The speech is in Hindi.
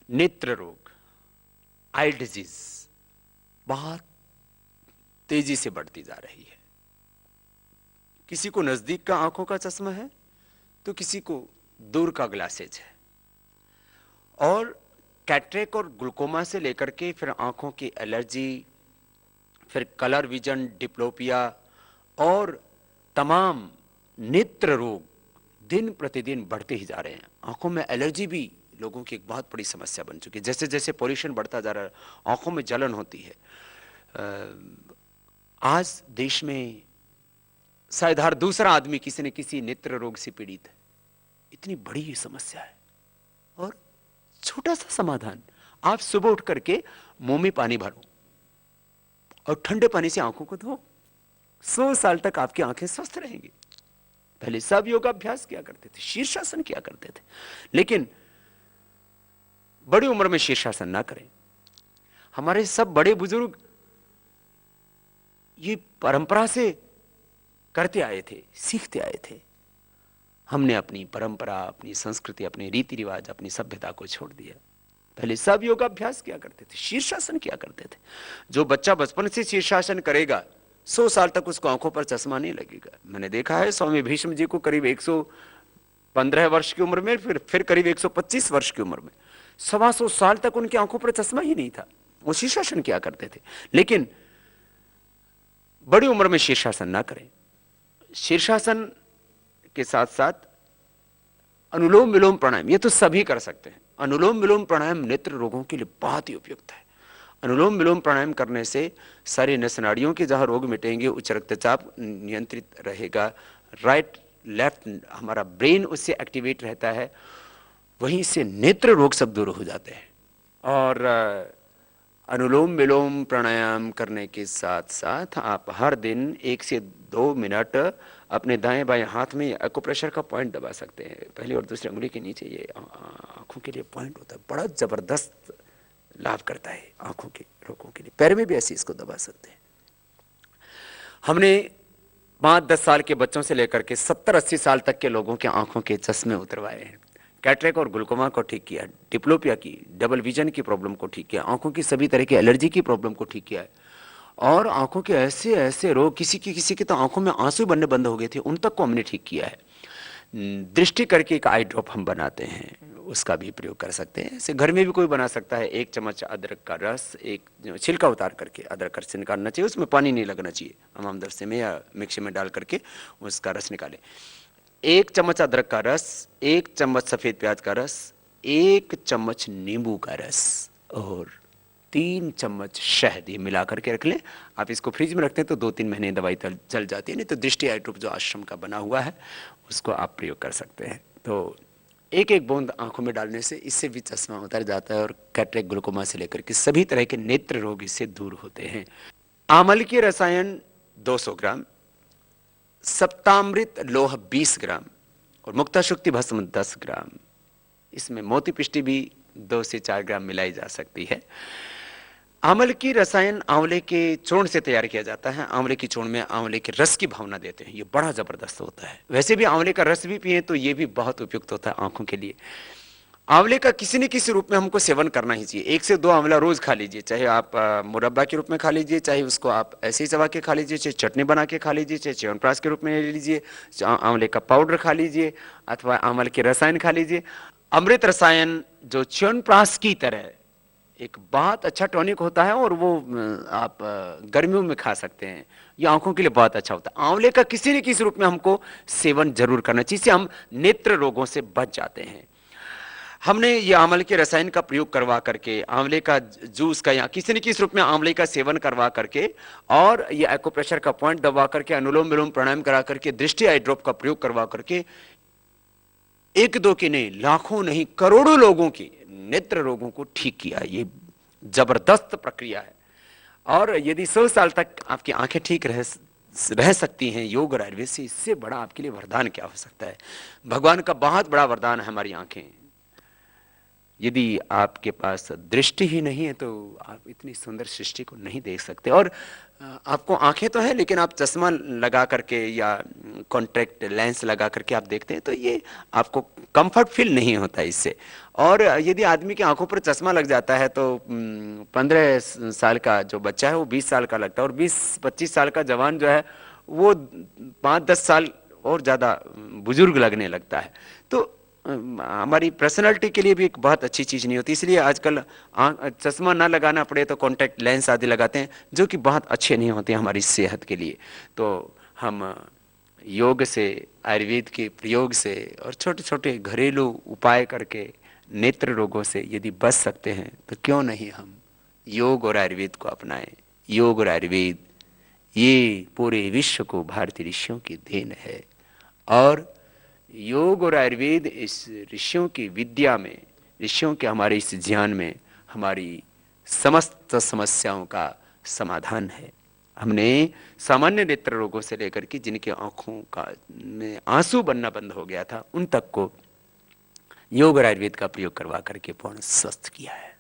नेत्र रोग, आई डिजीज बहुत तेजी से बढ़ती जा रही है। किसी को नजदीक का आंखों का चश्मा है तो किसी को दूर का ग्लासेज है। और कैटरेक और ग्लूकोमा से लेकर के फिर आंखों की एलर्जी, फिर कलर विजन, डिप्लोपिया और तमाम नेत्र रोग दिन प्रतिदिन बढ़ते ही जा रहे हैं। आंखों में एलर्जी भी लोगों की एक बहुत बड़ी समस्या बन चुकी है। जैसे जैसे पोल्यूशन बढ़ता जा रहा है, आंखों में जलन होती है। आज देश में शायद हर दूसरा आदमी किसी न किसी नेत्र रोग से पीड़ित है। इतनी बड़ी ये समस्या है और छोटा सा समाधान, आप सुबह उठ करके मुंह में पानी भरो और ठंडे पानी से आंखों को धो। 100 साल तक आपकी आंखें स्वस्थ रहेंगी। पहले सब योगाभ्यास किया करते थे, शीर्षासन किया करते थे, लेकिन बड़ी उम्र में शीर्षासन ना करें। हमारे सब बड़े बुजुर्ग ये परंपरा से करते आए थे, सीखते आए थे। हमने अपनी परंपरा, अपनी संस्कृति, अपने रीति रिवाज, अपनी सभ्यता को छोड़ दिया। पहले सब योगाभ्यास किया करते थे, शीर्षासन किया करते थे। जो बच्चा बचपन से शीर्षासन करेगा 100 साल तक उसको आंखों पर चश्मा नहीं लगेगा। मैंने देखा है स्वामी भीष्म जी को करीब 115 वर्ष की उम्र में, फिर करीब 125 वर्ष की उम्र में 125 साल तक उनकी आंखों पर चश्मा ही नहीं था। वो शीर्षासन किया करते थे। लेकिन बड़ी उम्र में शीर्षासन ना करें। शीर्षासन के साथ साथ अनुलोम विलोम प्राणायाम, ये तो सभी कर सकते हैं। अनुलोम विलोम प्राणायाम नेत्र रोगों के लिए बहुत ही उपयुक्त है। अनुलोम विलोम प्राणायाम करने से सारी नस नाड़ियों के जहां रोग मिटेंगे, उच्च रक्तचाप नियंत्रित रहेगा, राइट लेफ्ट हमारा ब्रेन उससे एक्टिवेट रहता है, वहीं से नेत्र रोग सब दूर हो जाते हैं। और अनुलोम विलोम प्राणायाम करने के साथ साथ आप हर दिन 1 से 2 मिनट अपने दाएं बाएं हाथ में एक्यूप्रेशर का पॉइंट दबा सकते हैं। पहली और दूसरी उंगली के नीचे ये आंखों के लिए पॉइंट होता है, बड़ा जबरदस्त लाभ करता है आंखों के रोगों के लिए। पैर में भी ऐसे इसको दबा सकते हैं। हमने 5-10 साल के बच्चों से लेकर के 70-80 साल तक के लोगों के आंखों के चश्मे उतरवाए हैं। कैटरेक और ग्लूकोमा को ठीक किया, डिप्लोपिया की, डबल विजन की प्रॉब्लम को ठीक किया, आंखों की सभी तरह की एलर्जी की प्रॉब्लम को ठीक किया है। और आंखों के ऐसे ऐसे रोग, किसी की तो आंखों में आंसू बनने बंद हो गए थे, उन तक को हमने ठीक किया है। दृष्टि करके एक आई ड्रॉप हम बनाते हैं, उसका भी प्रयोग कर सकते हैं। इसे घर में भी कोई बना सकता है। 1 चम्मच अदरक का रस, एक छिलका उतार करके अदरक का रस निकालना चाहिए, उसमें पानी नहीं लगना चाहिए। हम आमदरसे में या मिक्सी में डाल करके उसका रस निकालें। 1 चम्मच अदरक का रस, 1 चम्मच सफेद प्याज का रस, 1 चम्मच नींबू का रस और 3 चम्मच शहद, ये मिला करके रख लें। आप इसको फ्रिज में रखते हैं तो 2-3 महीने दवाई चल जाती है। नहीं तो दृष्टि आई ड्रॉप जो आश्रम का बना हुआ है उसको आप प्रयोग कर सकते हैं। तो एक एक बूंद आंखों में डालने से इससे भी चश्मा उतर जाता है और कैटरेक ग्लूकोमा से लेकर के सभी तरह के नेत्र रोग इससे दूर होते हैं। आमल की रसायन 200 ग्राम, सप्तामृत लोह 20 ग्राम और मुक्ता शुक्ति भस्म 10 ग्राम। इसमें मोती पिष्टी भी 2 से 4 ग्राम मिलाई जा सकती है। आंवले की रसायन आंवले के चूर्ण से तैयार किया जाता है। आंवले की चूर्ण में आंवले के रस की भावना देते हैं, ये बड़ा जबरदस्त होता है। वैसे भी आंवले का रस भी पिए तो ये भी बहुत उपयुक्त होता है आंखों के लिए। आंवले का किसी न किसी रूप में हमको सेवन करना ही चाहिए। 1 से 2 आंवला रोज खा लीजिए, चाहे आप मुरब्बा के रूप में खा लीजिए, चाहे उसको आप ऐसे ही चबा के खा लीजिए, चाहे चटनी बना के खा लीजिए, चाहे च्यवनप्राश के रूप में ले लीजिए, आंवले का पाउडर खा लीजिए अथवा आंवले के रसायन खा लीजिए। अमृत रसायन जो च्यवनप्राश की तरह एक बहुत अच्छा टॉनिक होता है और वो आप गर्मियों में खा सकते हैं। ये आंखों के लिए बहुत अच्छा होता है। आंवले का किसी न किसी रूप में हमको सेवन जरूर करना चाहिए, जिससे हम नेत्र रोगों से बच जाते हैं। हमने ये आंवले के रसायन का प्रयोग करवा करके, आंवले का जूस का या किसी न किसी रूप में आंवले का सेवन करवा करके और ये एक्यूप्रेशर का पॉइंट दबा करके, अनुलोम विलोम प्राणायाम करा करके, दृष्टि आई ड्रॉप का प्रयोग करवा करके 1-2 की नहीं, लाखों नहीं करोड़ों लोगों की नेत्र रोगों को ठीक किया। ये जबरदस्त प्रक्रिया है। और यदि 100 साल तक आपकी आंखें ठीक रह सकती हैं योग और आयुर्वेद से, इससे बड़ा आपके लिए वरदान क्या हो सकता है। भगवान का बहुत बड़ा वरदान है हमारी आंखें। यदि आपके पास दृष्टि ही नहीं है तो आप इतनी सुंदर सृष्टि को नहीं देख सकते। और आपको आंखें तो है, लेकिन आप चश्मा लगा करके या कॉन्टैक्ट लेंस लगा करके आप देखते हैं तो ये आपको कंफर्ट फील नहीं होता इससे। और यदि आदमी की आंखों पर चश्मा लग जाता है तो 15 साल का जो बच्चा है वो 20 साल का लगता है, और 20-25 साल का जवान जो है वो 5-10 साल और ज्यादा बुजुर्ग लगने लगता है। तो हमारी पर्सनालिटी के लिए भी एक बहुत अच्छी चीज नहीं होती, इसलिए आजकल चश्मा ना लगाना पड़े तो कॉन्टैक्ट लेंस आदि लगाते हैं, जो कि बहुत अच्छे नहीं होते हमारी सेहत के लिए। तो हम योग से, आयुर्वेद के प्रयोग से और छोटे छोटे घरेलू उपाय करके नेत्र रोगों से यदि बच सकते हैं तो क्यों नहीं हम योग और आयुर्वेद को अपनाएं। योग और आयुर्वेद ये पूरे विश्व को भारतीय ऋषियों की देन है, और योग और आयुर्वेद इस ऋषियों की विद्या में, ऋषियों के हमारे इस ज्ञान में हमारी समस्त समस्याओं का समाधान है। हमने सामान्य नेत्र रोगों से लेकर के जिनके आंखों का में आंसू बनना बंद हो गया था, उन तक को योग और आयुर्वेद का प्रयोग करवा करके पूर्ण स्वस्थ किया है।